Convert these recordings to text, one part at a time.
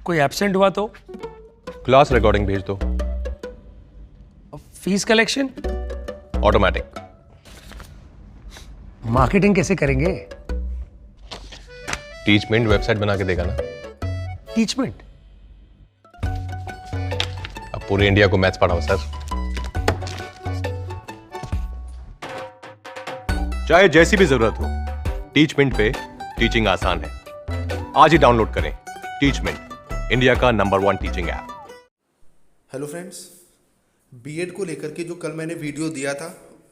कोई एब्सेंट हुआ तो? क्लास रिकॉर्डिंग भेज दो। Fees collection? ऑटोमेटिक। मार्केटिंग कैसे करेंगे? टीचमेंट वेबसाइट बना के देगा ना। टीचमेंट? अब पूरे इंडिया को मैथ्स पढ़ाओ सर। चाहे जैसी भी जरूरत हो, टीचमेंट पे टीचिंग आसान है। आज ही डाउनलोड करें टीचमेंट, इंडिया का number 1 teaching app. Hello friends, B Ed को लेकर के जो कल मैंने वीडियो दिया था,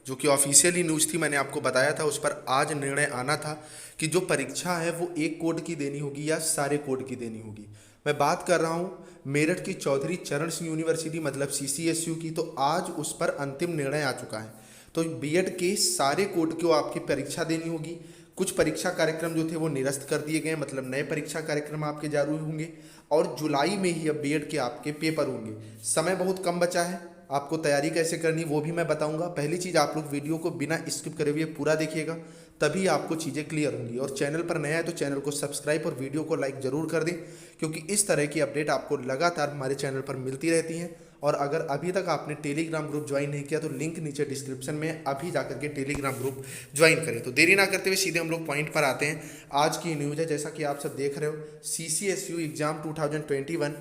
जो कि ऑफिशियली न्यूज़ थी, मैंने आपको बताया था, उस पर आज निर्णय आना था कि जो परीक्षा है वो एक कोड की देनी होगी या सारे कोड की देनी होगी। मैं बात कर रहा हूँ मेरठ की चौधरी चरण सिंह यूनिवर्सिटी मतलब CCSU की। तो आज उस पर अंतिम निर्णय आ चुका है। तो बीएड के सारे कोड को आपकी परीक्षा देनी होगी। कुछ परीक्षा कार्यक्रम जो थे वो निरस्त कर दिए गए, मतलब नए परीक्षा कार्यक्रम आपके जारी होंगे और जुलाई में ही अब बीएड के आपके पेपर होंगे। समय बहुत कम बचा है, आपको तैयारी कैसे करनी वो भी मैं बताऊंगा। पहली चीज़, आप लोग वीडियो को बिना स्किप करे हुए पूरा देखिएगा, तभी आपको चीज़ें क्लियर होंगी। और चैनल पर नया है तो चैनल को सब्सक्राइब और वीडियो को लाइक ज़रूर कर दें, क्योंकि इस तरह की अपडेट आपको लगातार हमारे चैनल पर मिलती रहती हैं। और अगर अभी तक आपने टेलीग्राम ग्रुप ज्वाइन नहीं किया तो लिंक नीचे डिस्क्रिप्शन में, अभी जाकर के टेलीग्राम ग्रुप ज्वाइन करें। तो देरी ना करते हुए सीधे हम लोग पॉइंट पर आते हैं। आज की न्यूज़ है, जैसा कि आप सब देख रहे हो, CCSU एग्जाम 2021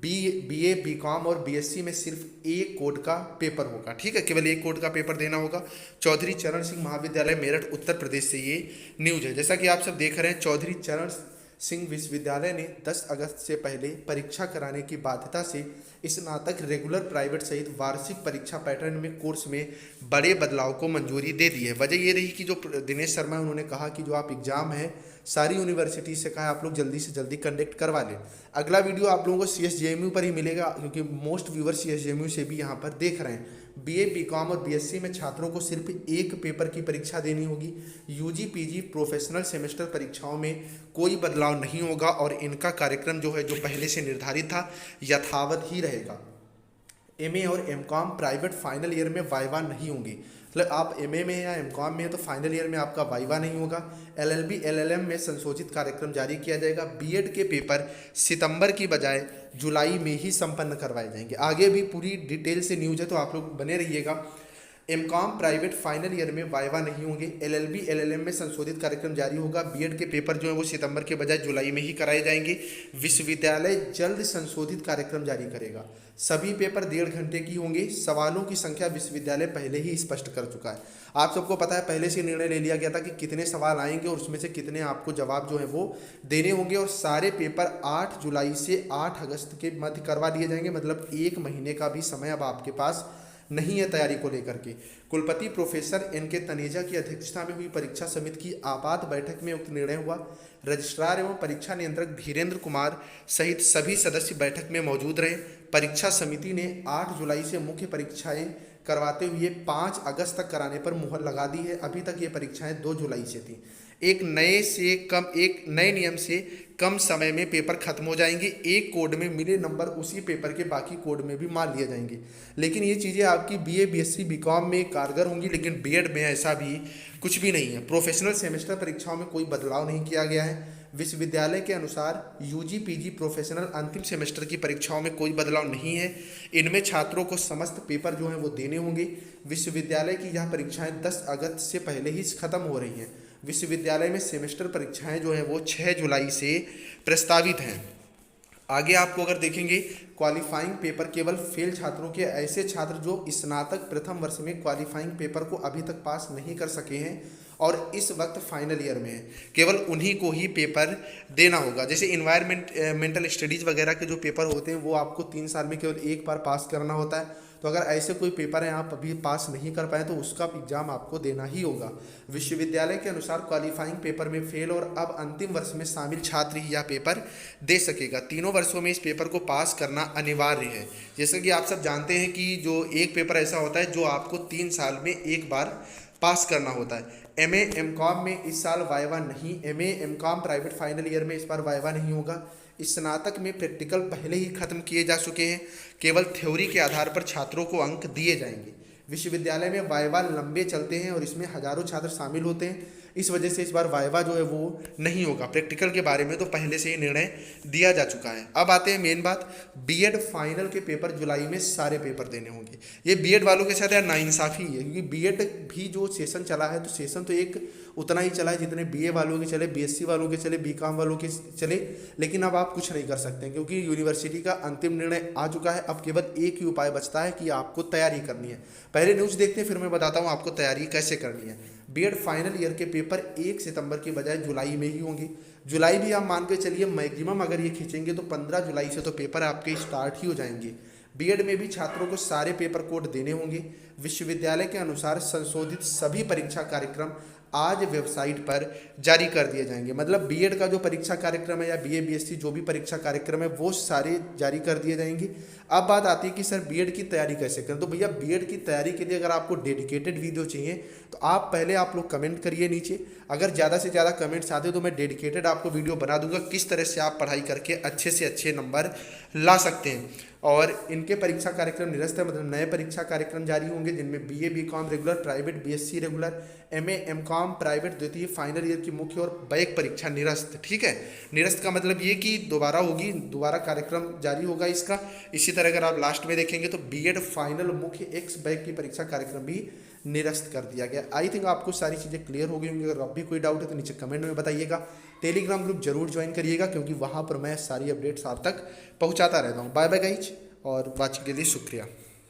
BA BCom और BSc में सिर्फ एक कोड का पेपर होगा। ठीक है, केवल एक कोड का पेपर देना होगा। चौधरी चरण सिंह महाविद्यालय मेरठ उत्तर प्रदेश से ये न्यूज़ है। जैसा कि आप सब देख रहे हैं, चौधरी चरण सिंह विश्वविद्यालय ने 10 अगस्त से पहले परीक्षा कराने की बाध्यता से स्नातक, रेगुलर, प्राइवेट सहित वार्षिक परीक्षा पैटर्न में कोर्स में बड़े बदलाव को मंजूरी दे दी है। वजह ये रही कि जो दिनेश शर्मा उन्होंने कहा कि जो आप एग्जाम है सारी यूनिवर्सिटी से कहा आप लोग जल्दी से जल्दी कंडक्ट करवा लें। अगला वीडियो आप लोगों को CSJMU पर ही मिलेगा, क्योंकि मोस्ट व्यूवर CSJMU से भी यहाँ पर देख रहे हैं। BA BCom और BSc में छात्रों को सिर्फ एक पेपर की परीक्षा देनी होगी। UG PG प्रोफेशनल सेमेस्टर परीक्षाओं में कोई बदलाव नहीं होगा और इनका कार्यक्रम जो है, जो पहले से निर्धारित था, यथावत ही रहेगा। MA और MCom प्राइवेट फाइनल ईयर में वाइवा नहीं होंगे। मतलब आप MA में या MCom में है तो फाइनल ईयर में आपका वाइवा नहीं होगा। LLB LLM में संशोधित कार्यक्रम जारी किया जाएगा। बीएड के पेपर सितंबर की बजाय जुलाई में ही संपन्न करवाए जाएंगे। आगे भी पूरी डिटेल से न्यूज़ है, तो आप लोग बने रहिएगा। MCom प्राइवेट फाइनल ईयर में वाइवा नहीं होंगे। LLB LLM में संशोधित कार्यक्रम जारी होगा। बीएड के पेपर जो है वो सितंबर के बजाय जुलाई में ही कराए जाएंगे। विश्वविद्यालय जल्द संशोधित कार्यक्रम जारी करेगा। सभी पेपर 1.5 घंटे की होंगे। सवालों की संख्या विश्वविद्यालय पहले ही स्पष्ट कर चुका है। आप सबको पता है, पहले से निर्णय ले लिया गया था कि कितने सवाल आएंगे और उसमें से कितने आपको जवाब जो है वो देने होंगे। और सारे पेपर 8 जुलाई से 8 अगस्त के मध्य करवा दिए जाएंगे। मतलब 1 महीने का भी समय अब आपके पास नहीं है तैयारी को लेकर के। कुलपति प्रोफेसर NK तनेजा की अध्यक्षता में हुई परीक्षा समिति की आपात बैठक में उक्त निर्णय हुआ। रजिस्ट्रार एवं परीक्षा नियंत्रक धीरेन्द्र कुमार सहित सभी सदस्य बैठक में मौजूद रहे। परीक्षा समिति ने 8 जुलाई से मुख्य परीक्षाएं करवाते हुए 5 अगस्त तक कराने पर मुहर लगा दी है। अभी तक ये परीक्षाएं 2 जुलाई से थी। एक नए नियम से कम समय में पेपर खत्म हो जाएंगे। एक कोड में मिले नंबर उसी पेपर के बाकी कोड में भी मान लिए जाएंगे। लेकिन ये चीज़ें आपकी BA BSc BCom में कारगर होंगी, लेकिन बीएड में ऐसा भी कुछ भी नहीं है। प्रोफेशनल सेमेस्टर परीक्षाओं में कोई बदलाव नहीं किया गया है। विश्वविद्यालय के अनुसार UG PG प्रोफेशनल अंतिम सेमेस्टर की परीक्षाओं में कोई बदलाव नहीं है। इनमें छात्रों को समस्त पेपर जो हैं वो देने होंगे। विश्वविद्यालय की यह परीक्षाएं 10 अगस्त से पहले ही खत्म हो रही हैं। विश्वविद्यालय में सेमेस्टर परीक्षाएं जो हैं वो 6 जुलाई से प्रस्तावित हैं। आगे आपको अगर देखेंगे, क्वालिफाइंग पेपर केवल फेल छात्रों के, ऐसे छात्र जो स्नातक प्रथम वर्ष में क्वालिफाइंग पेपर को अभी तक पास नहीं कर सके हैं और इस वक्त फाइनल ईयर में है, केवल उन्हीं को ही पेपर देना होगा। जैसे इन्वायरमेंटल स्टडीज़ वगैरह के जो पेपर होते हैं वो आपको 3 साल में केवल एक बार पास करना होता है। तो अगर ऐसे कोई पेपर हैं आप अभी पास नहीं कर पाए तो उसका एग्ज़ाम आपको देना ही होगा। विश्वविद्यालय के अनुसार क्वालिफाइंग पेपर में फेल और अब अंतिम वर्ष में शामिल छात्र ही यह पेपर दे सकेगा। तीनों वर्षों में इस पेपर को पास करना अनिवार्य है। जैसे कि आप सब जानते हैं कि जो एक पेपर ऐसा होता है जो आपको 3 साल में एक बार पास करना होता है। MA MCom में इस साल वाइवा नहीं। MA MCom private final year में इस बार वाइवा नहीं होगा। स्नातक में प्रैक्टिकल पहले ही खत्म किए जा चुके हैं। केवल थ्योरी के आधार पर छात्रों को अंक दिए जाएंगे। विश्वविद्यालय में वाइवा लंबे चलते हैं और इसमें हजारों छात्र शामिल होते हैं। इस वजह से इस बार वाइवा जो है वो नहीं होगा। प्रैक्टिकल के बारे में तो पहले से ही निर्णय दिया जा चुका है। अब आते हैं मेन बात, बीएड फाइनल के पेपर जुलाई में सारे पेपर देने होंगे। ये बीएड वालों के साथ यार नाइंसाफ़ी है, क्योंकि बीएड भी जो सेशन चला है तो सेशन तो एक उतना ही चला है जितने बीए वालों के चले, बीएससी वालों के चले, बीकॉम वालों के चले, लेकिन अब आप कुछ नहीं कर सकते क्योंकि यूनिवर्सिटी का अंतिम निर्णय आ चुका है। अब केवल एक ही उपाय बचता है कि आपको तैयारी करनी है। पहले न्यूज़ देखते हैं, फिर मैं बताता हूँ आपको तैयारी कैसे करनी है। बीएड फाइनल ईयर के पेपर 1 सितंबर की बजाय जुलाई में ही होंगे। जुलाई भी आप मान के चलिए मैक्सिमम अगर ये खींचेंगे तो 15 जुलाई से तो पेपर आपके स्टार्ट ही हो जाएंगे। बीएड में भी छात्रों को सारे पेपर कोड देने होंगे। विश्वविद्यालय के अनुसार संशोधित सभी परीक्षा कार्यक्रम आज वेबसाइट पर जारी कर दिए जाएंगे। मतलब बीएड का जो परीक्षा कार्यक्रम है या बीए बीएससी जो भी परीक्षा कार्यक्रम है वो सारे जारी कर दिए जाएंगे। अब बात आती है कि सर बीएड की तैयारी कैसे करें। तो भैया बीएड की तैयारी के लिए अगर आपको डेडिकेटेड वीडियो चाहिए तो आप पहले आप लोग कमेंट करिए नीचे। अगर ज़्यादा से ज़्यादा कमेंट्स आते तो मैं डेडिकेटेड आपको वीडियो बना दूंगा किस तरह से आप पढ़ाई करके अच्छे से अच्छे नंबर ला सकते हैं। और इनके परीक्षा कार्यक्रम निरस्त है, मतलब नए परीक्षा कार्यक्रम जारी होंगे जिनमें BA BCom regular, private BSc regular, MA MCom private द्वितीय फाइनल ईयर की मुख्य और बैक परीक्षा निरस्त। ठीक है, निरस्त का मतलब ये कि दोबारा होगी, दोबारा कार्यक्रम जारी होगा इसका। इसी तरह अगर आप लास्ट में देखेंगे तो बीएड फाइनल मुख्य एक्स बैक की परीक्षा कार्यक्रम भी निरस्त कर दिया गया। आई थिंक आपको सारी चीज़ें क्लियर हो गई होंगी। अगर अब भी कोई डाउट है तो नीचे कमेंट में बताइएगा। टेलीग्राम ग्रुप जरूर ज्वाइन करिएगा क्योंकि वहाँ पर मैं सारी अपडेट्स आप तक पहुँचाता रहता हूँ। बाय बाय गाइज, और वाचिंग के लिए शुक्रिया।